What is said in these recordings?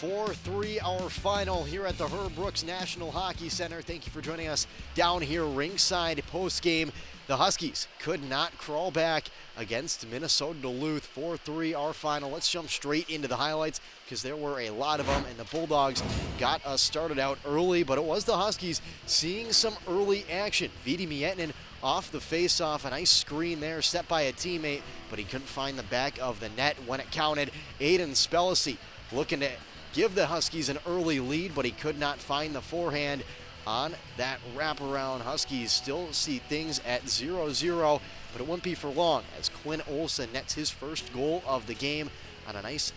4-3 our final here at the Herb Brooks National Hockey Center. Thank you for joining us down here ringside post-game. The Huskies could not crawl back against Minnesota Duluth. 4-3 our final. Let's jump straight into the highlights because there were a lot of them, and the Bulldogs got us started out early, but it was the Huskies seeing some early action. Vidi Miettinen off the face-off, a nice screen there set by a teammate, but he couldn't find the back of the net when it counted. Aiden Spellacy looking to give the Huskies an early lead, but he could not find the forehand on that wraparound. Huskies still see things at 0-0, but it wouldn't be for long as Quinn Olson nets his first goal of the game on a nice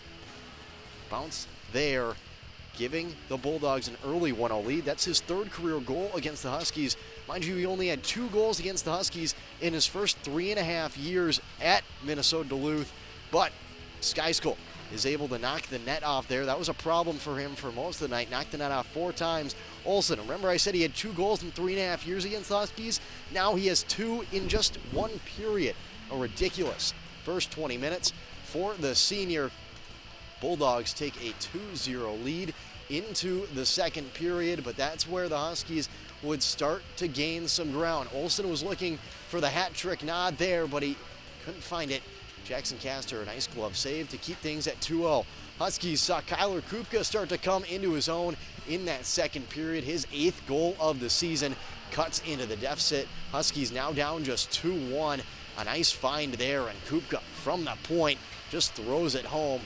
bounce there, giving the Bulldogs an early 1-0 lead. That's his third career goal against the Huskies. Mind you, he only had 2 goals against the Huskies in his first 3.5 years at Minnesota Duluth, but Scsu is able to knock the net off there. That was a problem for him for most of the night. Knocked the net off 4 times. Olson, remember I said he had 2 goals in 3.5 years against the Huskies? Now he has 2 in just 1 period. A ridiculous first 20 minutes for the senior. Bulldogs take a 2-0 lead into the second period, but that's where the Huskies would start to gain some ground. Olson was looking for the hat trick nod there, but he couldn't find it. Jackson Castor, a nice glove save to keep things at 2-0. Huskies saw Kyler Kupka start to come into his own in that second period. His 8th goal of the season cuts into the deficit. Huskies now down just 2-1. A nice find there, and Kupka from the point just throws it home.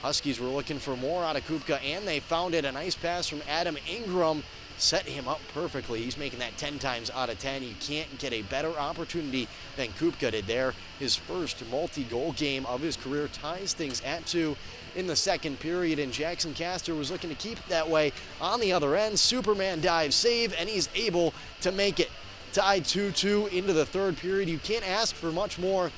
Huskies were looking for more out of Kupka, and they found it. A nice pass from Adam Ingram set him up perfectly. He's making that 10 times out of 10. You can't get a better opportunity than Kupka did there. His first multi-goal game of his career ties things at 2 in the second period, and Jackson Castor was looking to keep it that way. On the other end, Superman dive save, and he's able to make it. Tied 2-2 into the third period. You can't ask for much more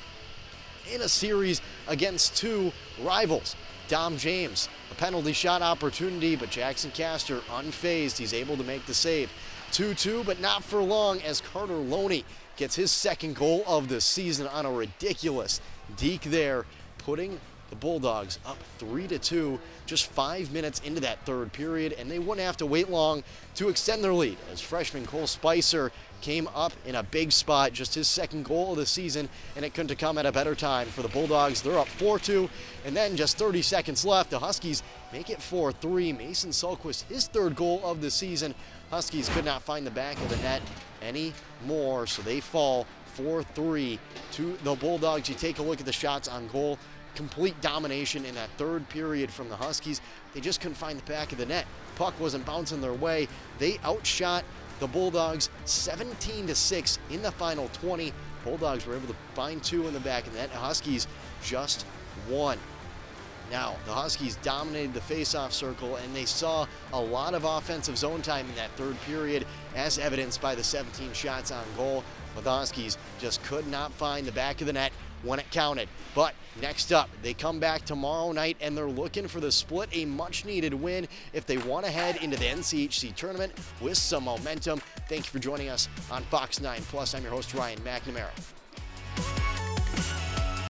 in a series against 2 rivals. Dom James, a penalty shot opportunity, but Jackson Castor unfazed. He's able to make the save. 2-2, but not for long as Carter Loney gets his second goal of the season on a ridiculous deke there, putting the Bulldogs up 3-2 just 5 minutes into that third period, and they wouldn't have to wait long to extend their lead as freshman Cole Spicer came up in a big spot, just his second goal of the season, and it couldn't have come at a better time for the Bulldogs. They're up 4-2, and then just 30 seconds left. The Huskies make it 4-3. Mason Sulquist, his third goal of the season. Huskies could not find the back of the net anymore, so they fall 4-3 to the Bulldogs. You take a look at the shots on goal. Complete domination in that third period from the Huskies. They just couldn't find the back of the net. Puck wasn't bouncing their way. They outshot the Bulldogs 17-6 in the final 20. Bulldogs were able to find 2 in the back of the net. The Huskies just 1. Now, the Huskies dominated the face-off circle, and they saw a lot of offensive zone time in that third period, as evidenced by the 17 shots on goal. But the Huskies just could not find the back of the net when it counted. But next up, they come back tomorrow night, and they're looking for the split, a much-needed win if they want to head into the NCHC tournament with some momentum. Thank you for joining us on Fox 9 Plus. I'm your host, Ryan McNamara.